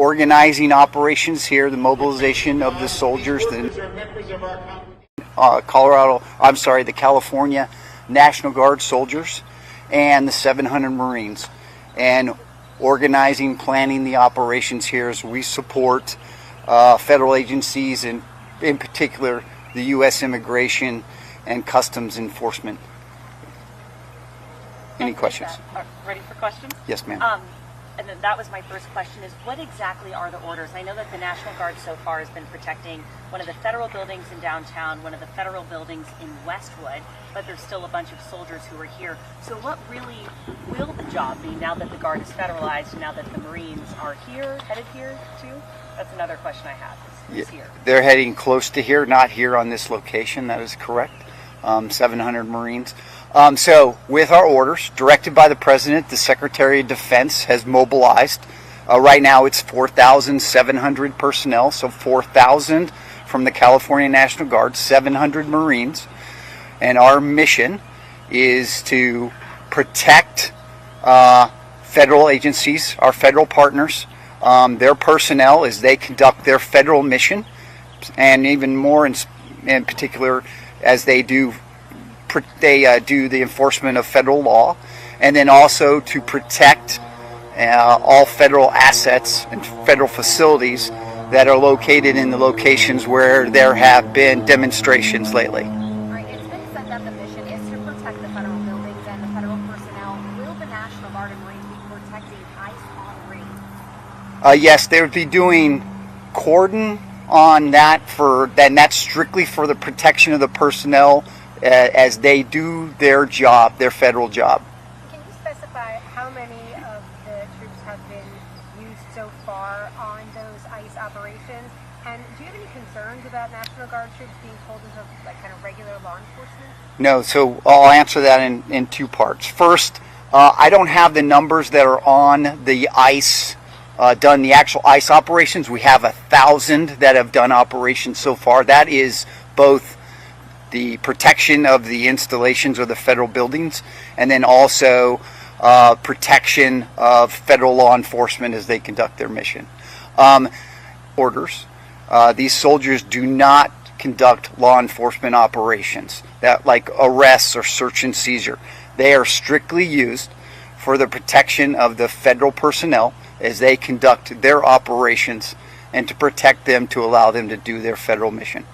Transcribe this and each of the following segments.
organizing operations here, the mobilization of the soldiers, the the California National Guard soldiers, and the 700 Marines, and organizing, planning the operations here as we support federal agencies, and in particular the U.S. Immigration and Customs Enforcement. Any questions? Ready for questions? Yes, ma'am. And then that was my first question, is what exactly are the orders? I know that the National Guard so far has been protecting one of the federal buildings in downtown, one of the federal buildings in Westwood, but there's still a bunch of soldiers who are here. So what really will the job be now that the Guard is federalized, now that the Marines are here, headed here too? That's another question I have, is here. They're heading close to here, not here on this location, that is correct. 700 Marines. So with our orders, directed by the President, the Secretary of Defense has mobilized. Right now it's 4,700 personnel, so 4,000 from the California National Guard, 700 Marines. And our mission is to protect federal agencies, our federal partners, their personnel as they conduct their federal mission, and even more in particular as they do the enforcement of federal law, and then also to protect all federal assets and federal facilities that are located in the locations where there have been demonstrations lately. Right. It's been said that the mission is to protect the federal buildings and the federal personnel. Will the National Guard and Marines be protecting ICE on raids? Yes, they would be doing cordon on that, and that's strictly for the protection of the personnel as they do their job, their federal job. Can you specify how many of the troops have been used so far on those ICE operations? And do you have any concerns about National Guard troops being pulled into like kind of regular law enforcement? No, so I'll answer that in two parts. First, I don't have the numbers that are on the ICE, done the actual ICE operations. We have 1,000 that have done operations so far. That is both the protection of the installations or the federal buildings, and then also protection of federal law enforcement as they conduct their mission. Orders. These soldiers do not conduct law enforcement operations, that like arrests or search and seizure. They are strictly used for the protection of the federal personnel as they conduct their operations, and to protect them, to allow them to do their federal mission.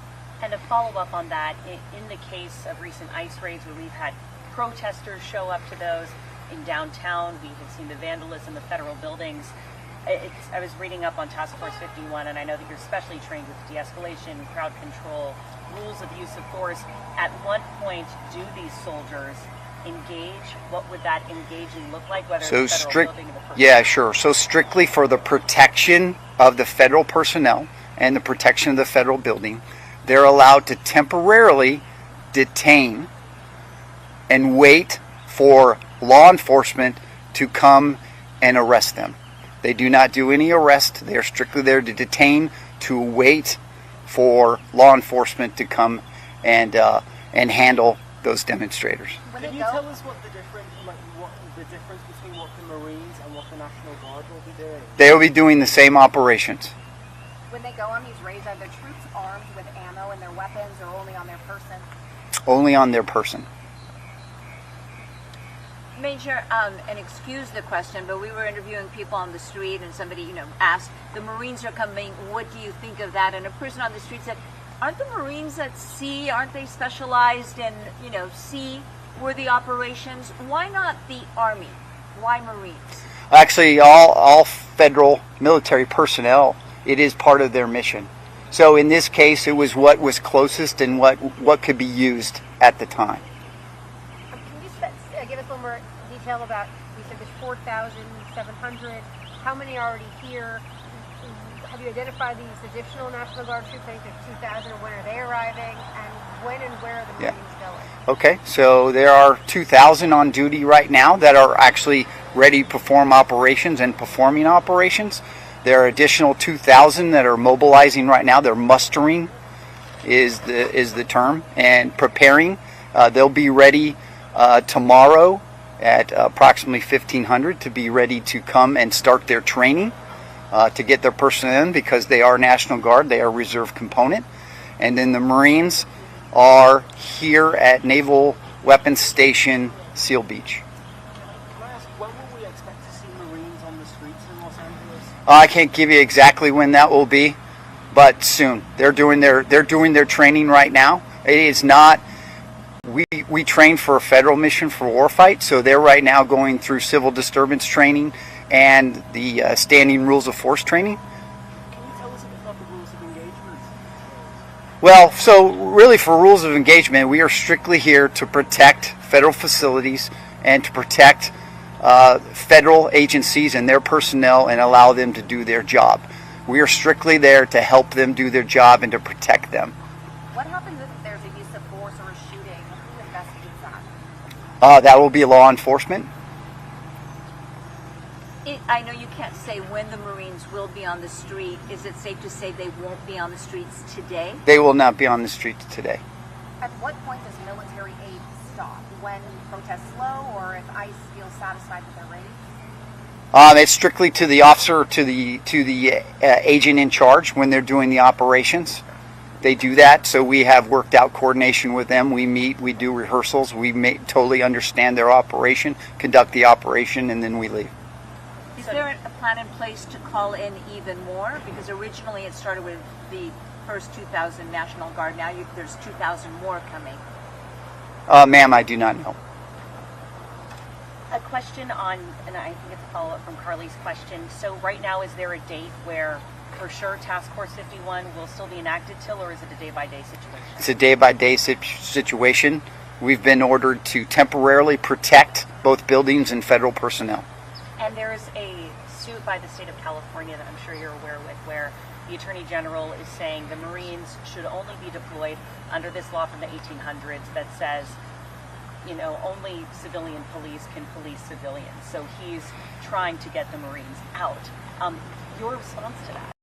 And to follow up on that, in the case of recent ICE raids where we've had protesters show up to those in downtown, we have seen the vandalism of federal buildings. I was reading up on Task Force 51, and I know that you're specially trained with de-escalation, crowd control, rules of use of force. At what point do these soldiers engage? What would that engaging look like? Whether So it's federal strict, building or the personnel? yeah, sure. So strictly for the protection of the federal personnel and the protection of the federal building, they're allowed to temporarily detain and wait for law enforcement to come and arrest them. They do not do any arrest. They are strictly there to detain, to wait for law enforcement to come and handle those demonstrators. Can you tell us what the difference between what the Marines and what the National Guard will be doing? They will be doing the same operations. When they go on these raids, are the troops armed with ammo and their weapons, or only on their person? Only on their person. Major, and excuse the question, but we were interviewing people on the street, and somebody, asked, the Marines are coming, what do you think of that? And a person on the street said, aren't the Marines at sea? Aren't they specialized in, sea-worthy operations? Why not the Army? Why Marines? Actually, all federal military personnel, it is part of their mission. So in this case, it was what was closest and what could be used at the time. Can you give us a little more detail about, you said there's 4,700. How many are already here? Have you identified these additional National Guard troops? I think there's 2,000. When are they arriving? And when and where are the Marines going? Okay, so there are 2,000 on duty right now that are actually ready to perform operations and performing operations. There are additional 2,000 that are mobilizing right now. They're mustering is the term, and preparing. They'll be ready tomorrow at approximately 1,500 to be ready to come and start their training. to get their personnel in because they are National Guard, they are reserve component. And then the Marines are here at Naval Weapons Station, Seal Beach. Can I ask, when will we expect to see Marines on the streets in Los Angeles? I can't give you exactly when that will be, but soon. They're doing their training right now. It is not. We train for a federal mission for warfight, so they're right now going through civil disturbance training and the standing rules of force training. Can you tell us a bit about the rules of engagement? Well, so really for rules of engagement, we are strictly here to protect federal facilities and to protect federal agencies and their personnel and allow them to do their job. We are strictly there to help them do their job and to protect them. What happens if there's a use of force or a shooting? Who investigates that? That will be law enforcement. I know you can't say when the Marines will be on the street. Is it safe to say they won't be on the streets today? They will not be on the streets today. At what point does military aid stop? When protests slow or if ICE feels satisfied with their raids? It's strictly to the officer, to the agent in charge when they're doing the operations. They do that, so we have worked out coordination with them. We meet, we do rehearsals, we totally understand their operation, conduct the operation, and then we leave. Is there a plan in place to call in even more? Because originally it started with the first 2,000 National Guard. Now there's 2,000 more coming. Ma'am, I do not know. A question on, and I think it's a follow-up from Carly's question. So right now, is there a date where for sure Task Force 51 will still be enacted till, or is it a day-by-day situation? It's a day-by-day situation. We've been ordered to temporarily protect both buildings and federal personnel. And there is a suit by the state of California that I'm sure you're aware with, where the Attorney General is saying the Marines should only be deployed under this law from the 1800s that says, you know, only civilian police can police civilians. So he's trying to get the Marines out. Your response to that?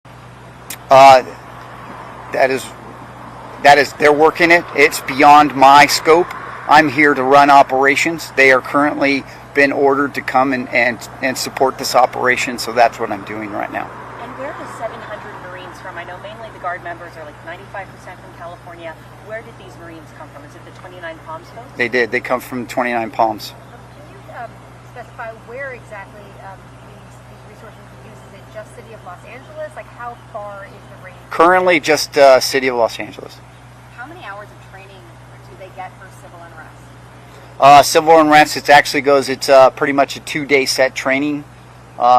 That is, they're working it. It's beyond my scope. I'm here to run operations. They are currently been ordered to come and support this operation, so that's what I'm doing right now. And where are the 700 Marines from? I know mainly the Guard members are like 95% from California. Where did these Marines come from? Is it the 29 Palms folks? They did. They come from 29 Palms. Can you specify where exactly these resources are used? Is it just City of Los Angeles? Like how far is the range? Currently just City of Los Angeles. How many hours of training do they get for civil unrest? Civil unrest, it's pretty much a 2-day set training.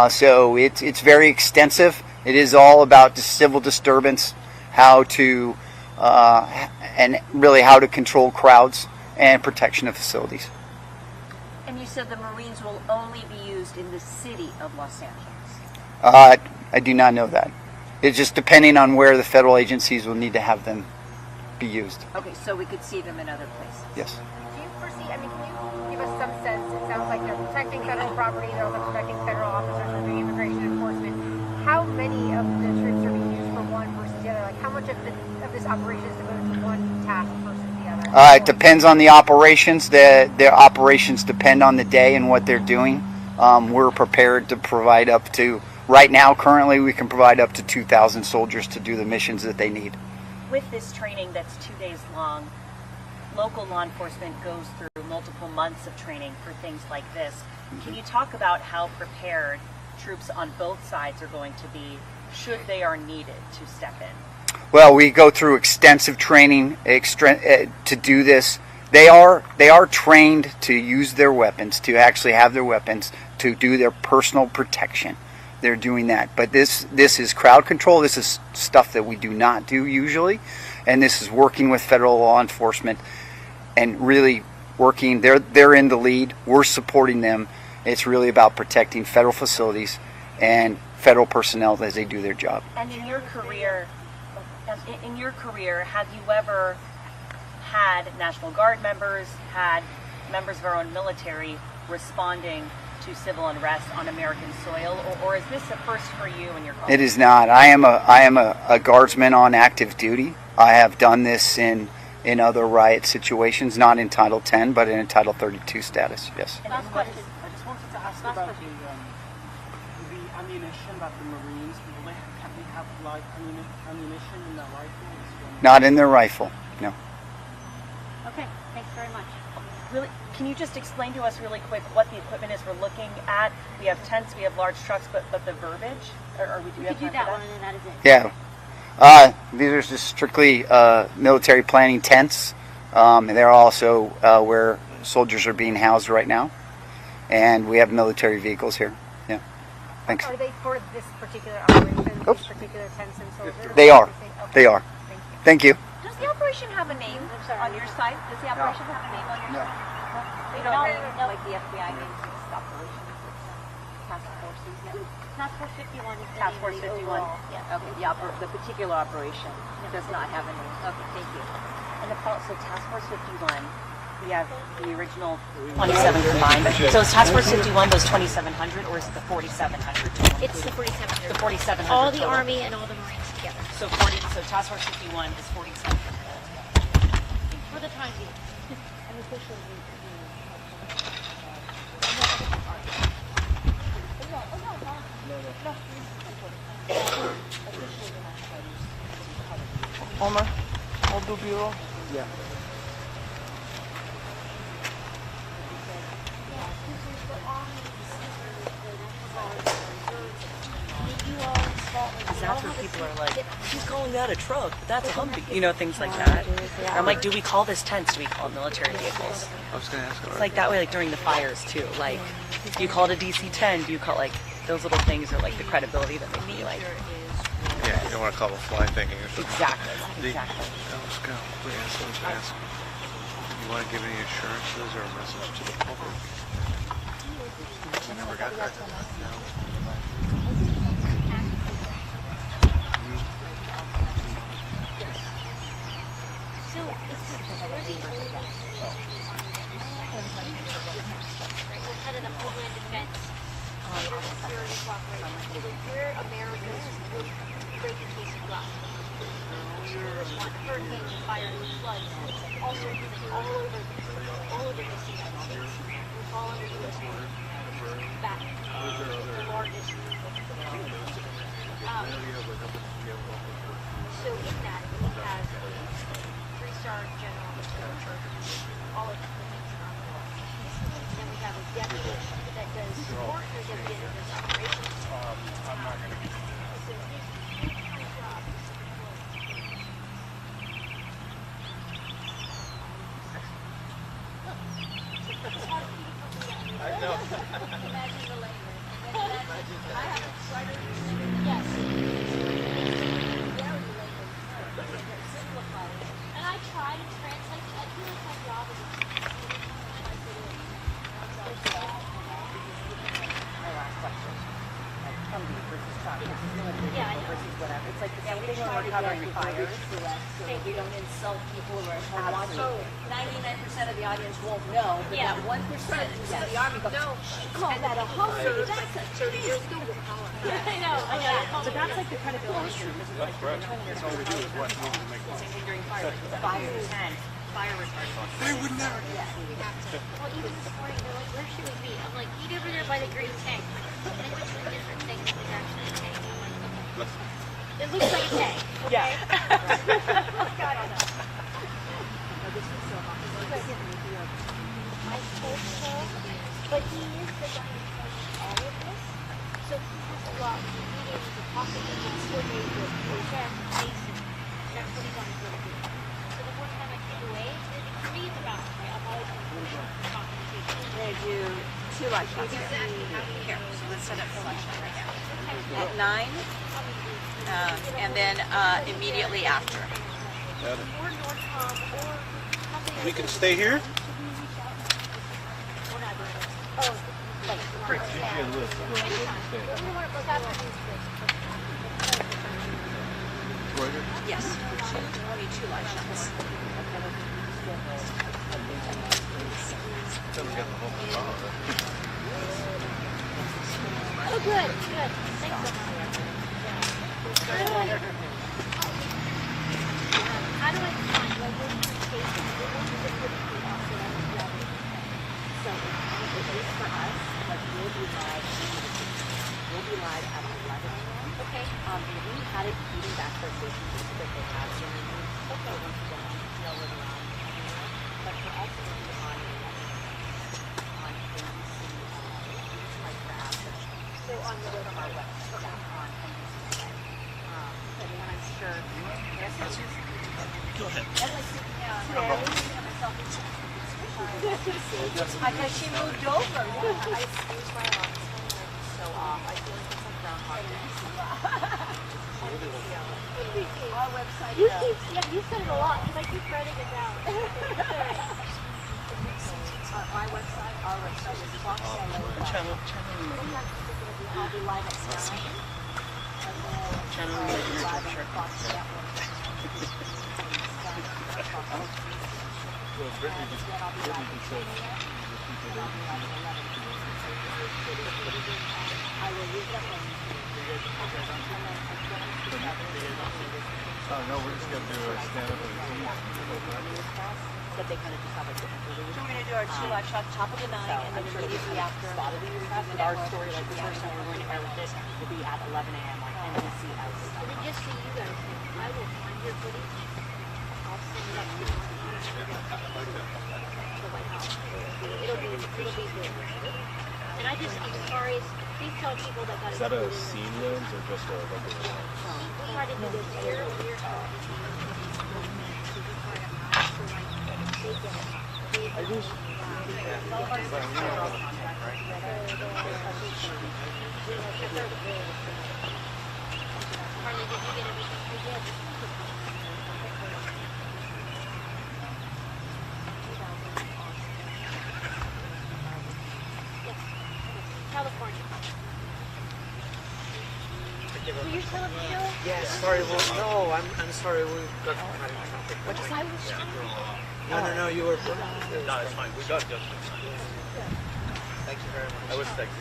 So it's very extensive. It is all about the civil disturbance, how to control crowds and protection of facilities. And you said the Marines will only be used in the city of Los Angeles. I do not know that. It's just depending on where the federal agencies will need to have them be used. Okay, so we could see them in other places. Yes. Do you foresee, can you give us some sense, it sounds like they're protecting federal property, they're also protecting federal officers from doing immigration enforcement. How many of the troops are being used for one versus the other? Like how much of this operation is devoted to one task versus the other? It depends on the operations. Their operations depend on the day and what they're doing. We're prepared to provide up to, right now, currently, we can provide up to 2,000 soldiers to do the missions that they need. With this training that's 2 days long, local law enforcement goes through multiple months of training for things like this. Can you talk about how prepared troops on both sides are going to be should they are needed to step in? Well, we go through extensive training to do this. They are trained to use their weapons, to actually have their weapons, to do their personal protection. They're doing that. But this is crowd control. This is stuff that we do not do usually. And this is working with federal law enforcement and really working. They're in the lead. We're supporting them. It's really about protecting federal facilities and federal personnel as they do their job. And in your career, have you ever had National Guard members, had members of our own military responding to civil unrest on American soil, or is this a first for you and your colleagues? It is not. I am a guardsman on active duty. I have done this in other riot situations, not in Title 10, but in a Title 32 status. Yes. And last question. I just wanted to ask about the the ammunition that the Marines, can they have live ammunition in their rifles? Not in their rifle, no. Okay, thanks very much. Really, can you just explain to us really quick what the equipment is we're looking at? We have tents, we have large trucks, but the verbiage, or we do You have could do time for that one, and then that is it. Yeah. These are just strictly military planning tents. And they're also where soldiers are being housed right now. And we have military vehicles here. Yeah. Thanks. Are they for this particular operation, Oops. these particular tents and soldiers? They are. Okay. They are. Thank you. Thank you. Does the operation have a name I'm sorry. on your site? Does the operation have a name on your site? They don't have like the FBI names its operations, its task forces. Task Force 51 is the Task name Force of the 51. overall. Yeah. Okay, the particular operation does not have a name. Okay, thank you. And so Task Force 51, we have the original 27 combined. So is Task Force 51 those 2,700, or is it the 4,700 total? It's the 4,700. The 4,700 All the total. Army and all the Marines together. So Task Force 51 is 4,700. For the time being. Omar, I'll do bureau. Yeah. That's where people are like, she's calling that a truck, but that's a Humvee. You know, things like that. I'm like, do we call this tents? Do we call it military vehicles? I was going to ask It's like that way, like during the fires too. Like, do you call it a DC-10? Do you call it, like, those little things are like the credibility that make me like, Yeah, you don't want to call it fly thinking or something. exactly, The- exactly. Let's go. Let's ask. You want to give any assurances or a message to the public? We never got that. No. Head of the Homeland Defense, leader of security cooperation. We're America's great case of luck. We respond to hurricanes, fires, and floods, also all over the United States. We fall under U.S. law. Back the largest. So in that, we have a 3-star general, all of the things on the wall. Then we have a deputy that does support, or deputy that does operations. So his full-time job is to I know. Imagine the labor. I have a slider. Yes. Very labor. Simplify it. And I try to translate. I feel like my job is My last question. Like Humvee versus truck versus military Yeah, I vehicle know. versus whatever. It's like the Yeah, same we thing when try we're to covering get fires. to us so that we don't insult people who are at home watching. Absolutely. 99% of the audience won't know, but Yeah. that 1% of the Army goes, you call that a Humvee? That's a 30 years ago. I know. So that's like the credibility issue. This is like the that's all we do is what we make same thing during fire. Like the fire tent, fire retardant. They would never. Well, even this morning, they're like, where should we be? I'm like, eat over there by the green tank. And they went to a different thing that was actually a tank. I'm like, okay. It looks like a tank. Okay? Yeah. God, I know. I told him, but he is the guy who does all of this. So he has a lot of meetings and talking and coordinating with Jeff, Mason. That's what he's on his little group. So the one time I came away, for me it's about, I'm always going to talking to people. We're going to do 2 light shots here. Here, so let's set up the light shot right now. At 9, and then immediately after. Or Nordcom, or something. We can stay here? We're not doing it. Oh, like, for anytime. We want to look after these things. Yes, we need 2 light shots. Oh, good, good. Thanks so much. How do I find, like, when you take it, it won't be good for us, so that's the other thing. So, it is for us, like, we'll be live. We'll be live at 11 a.m. Okay. And we had it feeding back to our station just so that they have some reviews. Okay. So once again, no live around everywhere. But for us, it will be on NBC, like for assets. So on the From our website. Okay. On NBC. And I'm sure. Yes, Go ahead. Because she moved over. I excuse my alarm so off. I feel like it's like Groundhog Day. Our website. You said it a lot because I keep writing it down. My website, our website is Channel. I'll be live at 9. And then live at Fox Network. Well, Brittany just said. I will use that one. Oh, no, we're just going to do a stand-up and But they kind of just have a different release. So we're going to do our top of the night, and then immediately after. But our story, like the first time we're going to air with this, will be at 11 a.m. on NBC as And then just so you guys know, I will find your footage. I'll send it up to you. The White House. It'll be good. And I just, I'm sorry, please tell people that got Is that a scene lens or just a regular lens? try to do this here. California. Will you tell us, Joe? Yeah, sorry. Well, no, I'm sorry. We got. I was No. You were. No, it's fine. We got it. Thank you very much. I was thinking.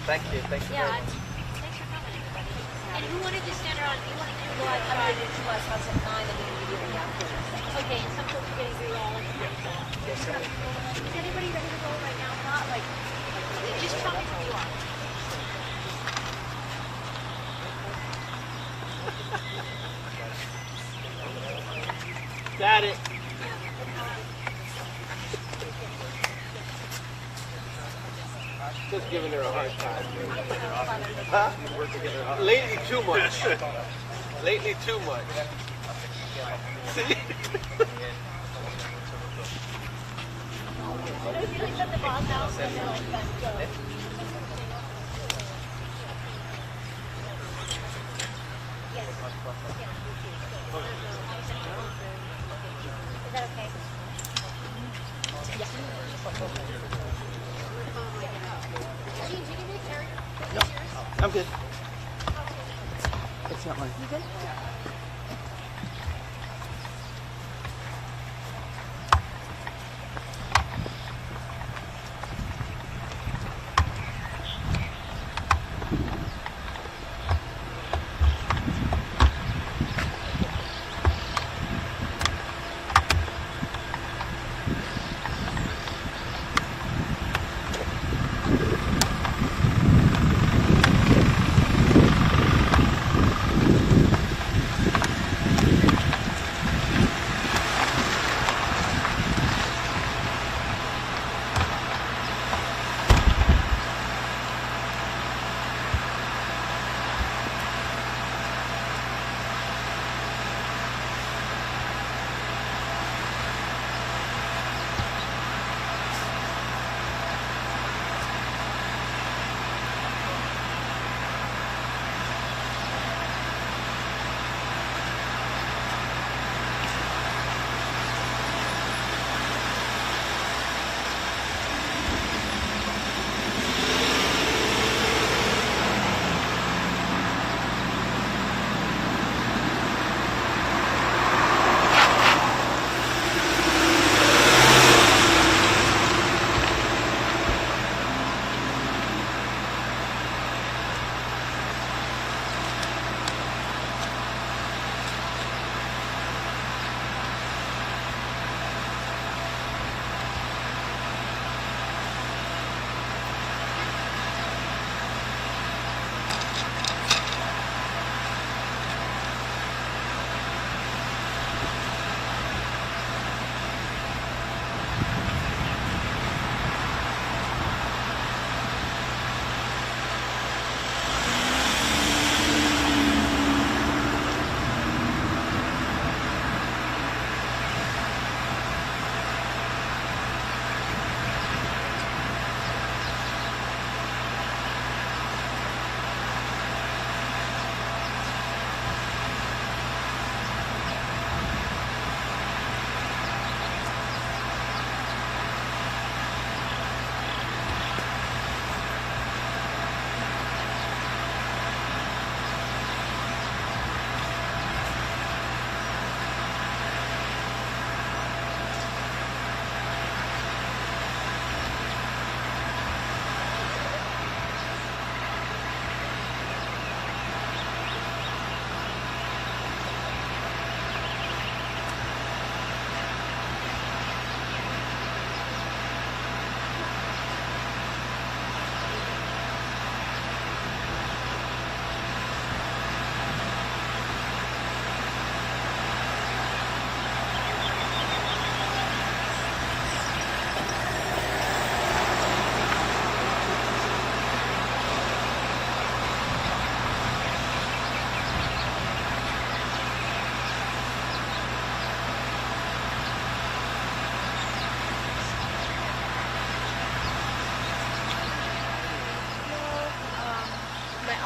Thank you. Yeah, thanks for coming, everybody. And who wanted to stand around? You wanted to do live I'm going to do two live shots at 9 and then immediately after. Okay, and some folks are getting through all of them. Is anybody ready to go right now? Not like, just tell me who you are. Got it. Just giving her a hard time. Huh? Lately too much. Lately too much. See? Is that okay? Gene, do you need Terry? No, I'm good. It's not mine. You good?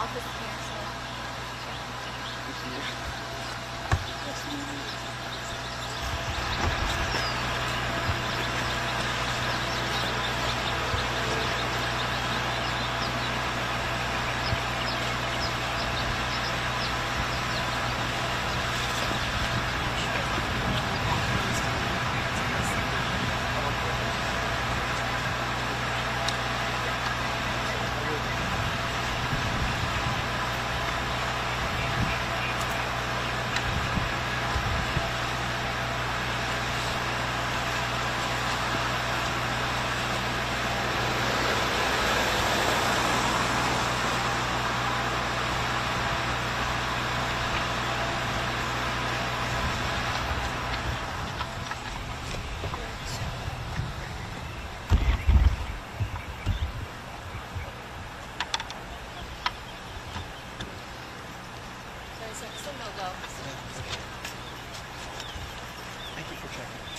office here, so. Thank you for checking.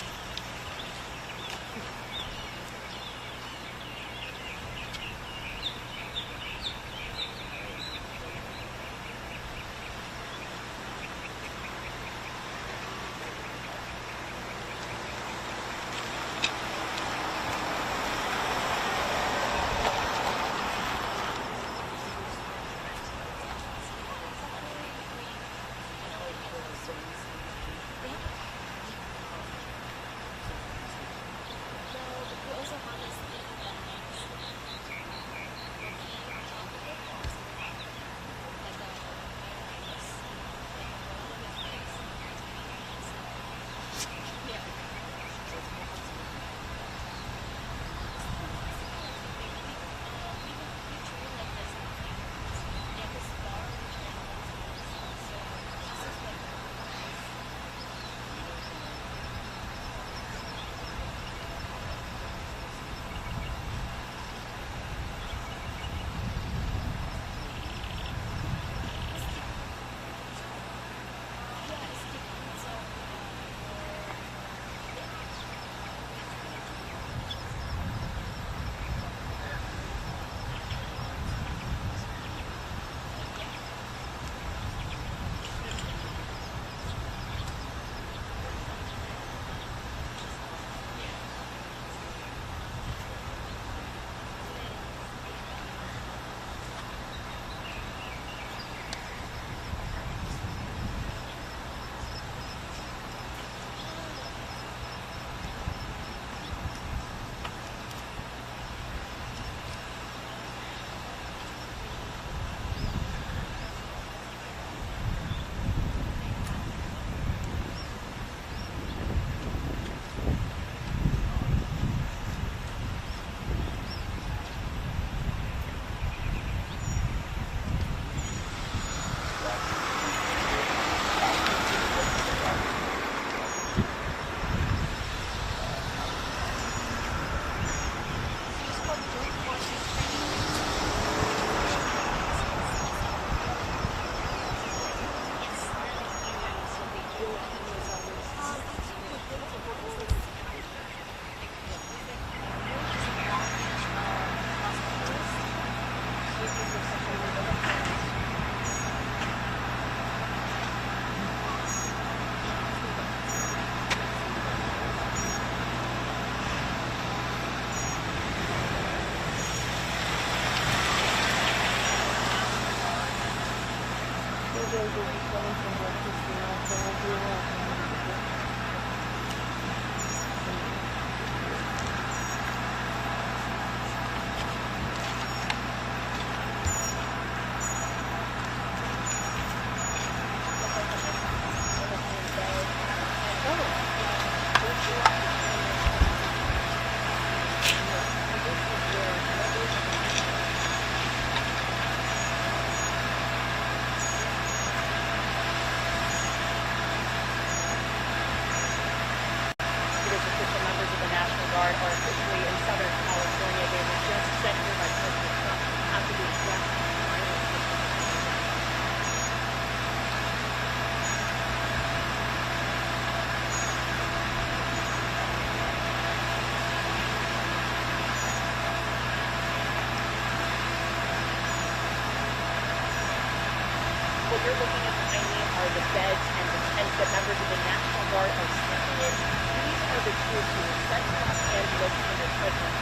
what you're looking at behind me are the beds and the tents that members of the National Guard are sleeping in. These are the troops who were sent to Los Angeles under President